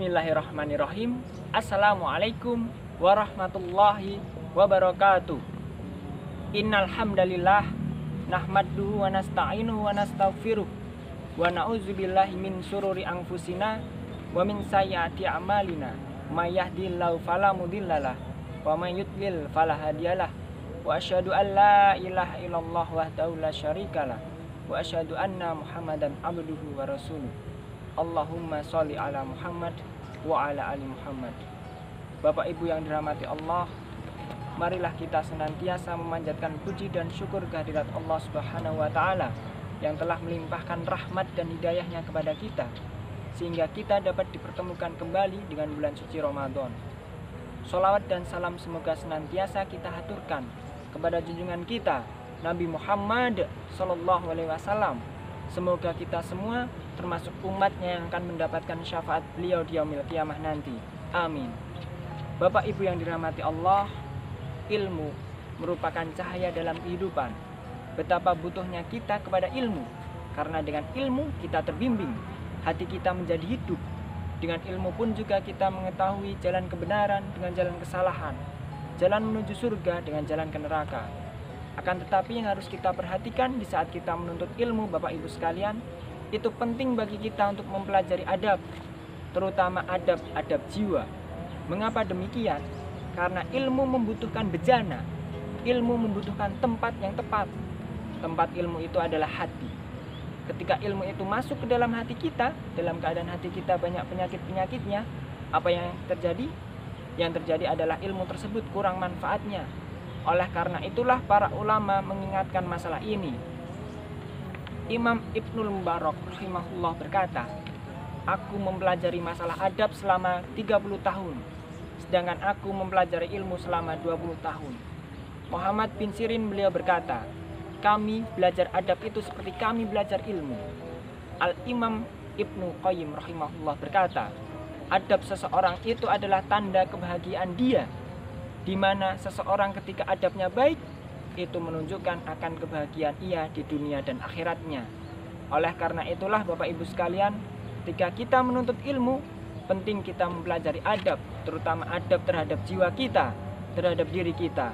Bismillahirrahmanirrahim. Assalamualaikum warahmatullahi wabarakatuh. Innal hamdalillah nahmaduhu wa nasta'inuhu wa nastaghfiruh wa na'udzubillahi min syururi anfusina wa min sayyiati a'malina. May yahdihillahu fala mudhillalah wa may yudlil fala hadiyalah. Wa asyhadu an la ilaha illallah wahdahu la syarikalah wa asyhadu anna Muhammadan abduhu wa rasuluh. Allahumma sholli ala Muhammad wa ala ali Muhammad. Bapak Ibu yang dirahmati Allah, marilah kita senantiasa memanjatkan puji dan syukur kehadirat Allah Subhanahu wa taala yang telah melimpahkan rahmat dan hidayahnya kepada kita sehingga kita dapat dipertemukan kembali dengan bulan suci Ramadan. Sholawat dan salam semoga senantiasa kita haturkan kepada junjungan kita Nabi Muhammad sallallahu alaihi wasallam. Semoga kita semua termasuk umatnya yang akan mendapatkan syafaat beliau di yaumil qiyamah nanti. Amin. Bapak Ibu yang dirahmati Allah, ilmu merupakan cahaya dalam kehidupan. Betapa butuhnya kita kepada ilmu, karena dengan ilmu kita terbimbing, hati kita menjadi hidup. Dengan ilmu pun juga kita mengetahui jalan kebenaran dengan jalan kesalahan, jalan menuju surga dengan jalan ke neraka. Akan tetapi yang harus kita perhatikan di saat kita menuntut ilmu, Bapak Ibu sekalian, itu penting bagi kita untuk mempelajari adab, terutama adab jiwa. Mengapa demikian? Karena ilmu membutuhkan bejana, ilmu membutuhkan tempat yang tepat. Tempat ilmu itu adalah hati. Ketika ilmu itu masuk ke dalam hati kita, dalam keadaan hati kita banyak penyakit-penyakitnya, apa yang terjadi? Yang terjadi adalah ilmu tersebut kurang manfaatnya. Oleh karena itulah para ulama mengingatkan masalah ini. Imam Ibnul Mubarak rahimahullah berkata, "Aku mempelajari masalah adab selama 30 tahun, sedangkan aku mempelajari ilmu selama 20 tahun." Muhammad bin Sirin beliau berkata, "Kami belajar adab itu seperti kami belajar ilmu." Al-Imam Ibnu Qayyim rahimahullah berkata, "Adab seseorang itu adalah tanda kebahagiaan dia, di mana seseorang ketika adabnya baik, itu menunjukkan akan kebahagiaan ia di dunia dan akhiratnya." Oleh karena itulah Bapak Ibu sekalian, ketika kita menuntut ilmu, penting kita mempelajari adab, terutama adab terhadap jiwa kita, terhadap diri kita.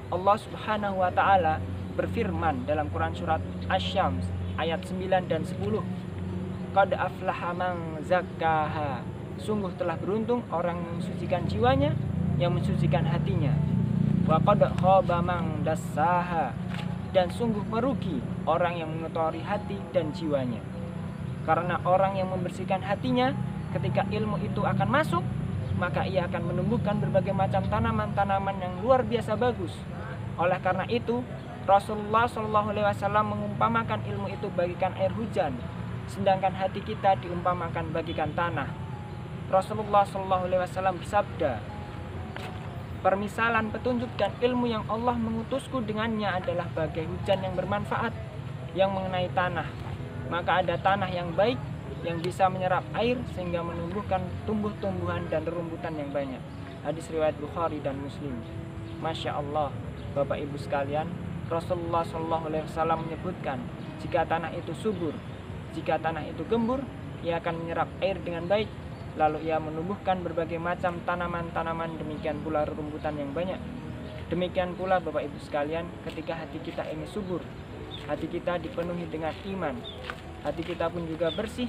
Allah Subhanahu wa taala berfirman dalam Quran surat Asy-Syams ayat 9 dan 10, "Qad aflaha man zakkaha." Sungguh telah beruntung orang yang mensucikan jiwanya, yang mensucikan hatinya. Wa qad khaba man dassaha. Dan sungguh merugi orang yang mengotori hati dan jiwanya. Karena orang yang membersihkan hatinya, ketika ilmu itu akan masuk, maka ia akan menumbuhkan berbagai macam tanaman-tanaman yang luar biasa bagus. Oleh karena itu, Rasulullah SAW mengumpamakan ilmu itu bagikan air hujan, sedangkan hati kita diumpamakan bagikan tanah. Rasulullah SAW bersabda, "Permisalan petunjuk dan ilmu yang Allah mengutusku dengannya adalah bagai hujan yang bermanfaat yang mengenai tanah. Maka ada tanah yang baik yang bisa menyerap air sehingga menumbuhkan tumbuh-tumbuhan dan rerumputan yang banyak." Hadis riwayat Bukhari dan Muslim. Masya Allah, Bapak Ibu sekalian, Rasulullah SAW menyebutkan, jika tanah itu subur, jika tanah itu gembur, ia akan menyerap air dengan baik. Lalu ia menumbuhkan berbagai macam tanaman-tanaman, demikian pula rerumputan yang banyak. Demikian pula Bapak Ibu sekalian, ketika hati kita ini subur, hati kita dipenuhi dengan iman, hati kita pun juga bersih,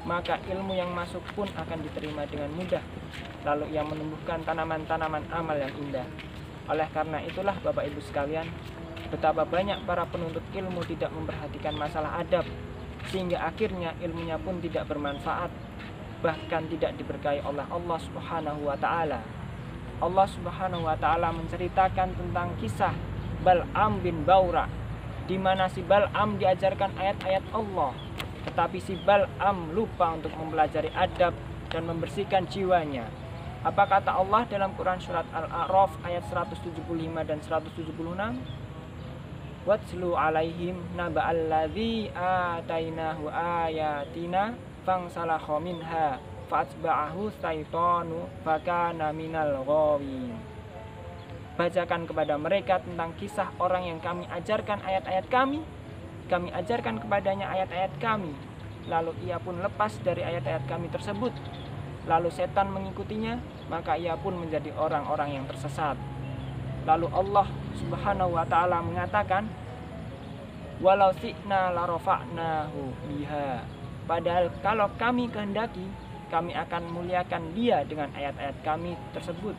maka ilmu yang masuk pun akan diterima dengan mudah. Lalu ia menumbuhkan tanaman-tanaman amal yang indah. Oleh karena itulah Bapak Ibu sekalian, betapa banyak para penuntut ilmu tidak memperhatikan masalah adab, sehingga akhirnya ilmunya pun tidak bermanfaat, bahkan tidak diberkahi oleh Allah Subhanahu wa taala. Allah Subhanahu wa taala menceritakan tentang kisah Bal'am bin Baura, di mana si Bal'am diajarkan ayat-ayat Allah, tetapi si Bal'am lupa untuk mempelajari adab dan membersihkan jiwanya. Apa kata Allah dalam Quran surat Al-A'raf ayat 175 dan 176? "Watslu alaihim naba'alladzi atainahu ayatina fangsalakha minha fa'atba'ahu syaitanu fakana minal ghawin." Bacakan kepada mereka tentang kisah orang yang kami ajarkan ayat-ayat kami ajarkan kepadanya ayat-ayat kami, lalu ia pun lepas dari ayat-ayat kami tersebut. lalu setan mengikutinya, maka ia pun menjadi orang-orang yang tersesat. Lalu Allah Subhanahu wa ta'ala mengatakan, walau syi'na la rafa'nahu biha. Padahal kalau kami kehendaki, kami akan muliakan dia dengan ayat-ayat kami tersebut.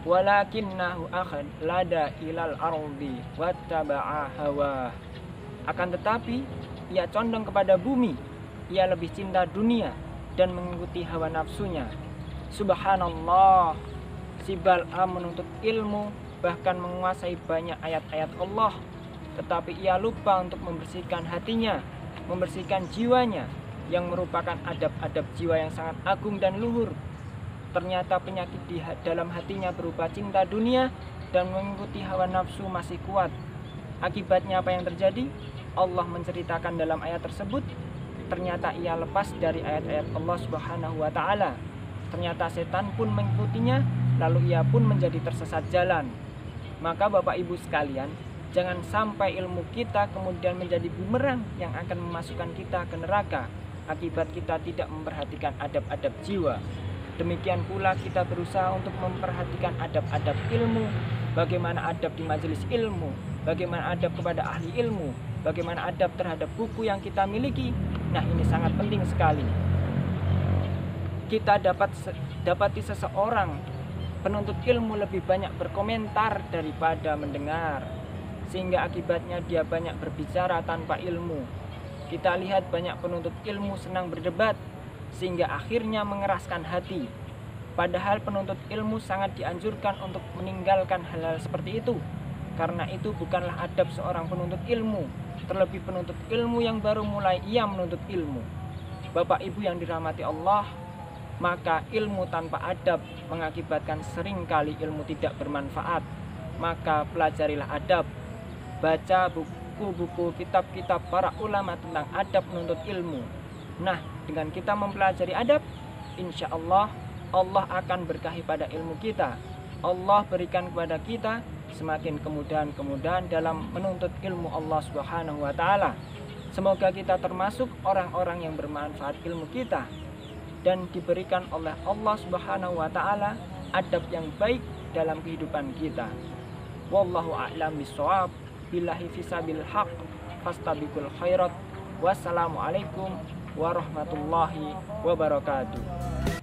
Walakinnahu akhlada ilal ardi wattaba'a hawa. Akan tetapi ia condong kepada bumi, ia lebih cinta dunia dan mengikuti hawa nafsunya. Subhanallah, si Bal'am menuntut ilmu, bahkan menguasai banyak ayat-ayat Allah, tetapi ia lupa untuk membersihkan hatinya, membersihkan jiwanya, yang merupakan adab-adab jiwa yang sangat agung dan luhur. Ternyata penyakit di dalam hatinya berupa cinta dunia dan mengikuti hawa nafsu masih kuat. Akibatnya apa yang terjadi? Allah menceritakan dalam ayat tersebut, ternyata ia lepas dari ayat-ayat Allah Subhanahu wa ta'ala. Ternyata setan pun mengikutinya, lalu ia pun menjadi tersesat jalan. Maka Bapak Ibu sekalian, jangan sampai ilmu kita kemudian menjadi bumerang yang akan memasukkan kita ke neraka akibat kita tidak memperhatikan adab-adab jiwa. Demikian pula kita berusaha untuk memperhatikan adab-adab ilmu, bagaimana adab di majelis ilmu, bagaimana adab kepada ahli ilmu, bagaimana adab terhadap buku yang kita miliki. Nah, ini sangat penting sekali. Kita dapati seseorang penuntut ilmu lebih banyak berkomentar daripada mendengar, sehingga akibatnya dia banyak berbicara tanpa ilmu. Kita lihat banyak penuntut ilmu senang berdebat, sehingga akhirnya mengeraskan hati. Padahal penuntut ilmu sangat dianjurkan untuk meninggalkan hal-hal seperti itu, karena itu bukanlah adab seorang penuntut ilmu, terlebih penuntut ilmu yang baru mulai ia menuntut ilmu. Bapak Ibu yang dirahmati Allah, maka ilmu tanpa adab mengakibatkan seringkali ilmu tidak bermanfaat. Maka pelajarilah adab, baca buku-buku, kitab-kitab para ulama tentang adab menuntut ilmu. Nah, dengan kita mempelajari adab, insya Allah, Allah akan berkahi pada ilmu kita. Allah berikan kepada kita semakin kemudahan-kemudahan dalam menuntut ilmu Allah Subhanahu wa ta'ala. Semoga kita termasuk orang-orang yang bermanfaat ilmu kita dan diberikan oleh Allah Subhanahu wa ta'ala adab yang baik dalam kehidupan kita. Wallahu a'lam bishawab. Billahi fisabil haq fastabiqul khairat. Wassalamualaikum warahmatullahi wabarakatuh.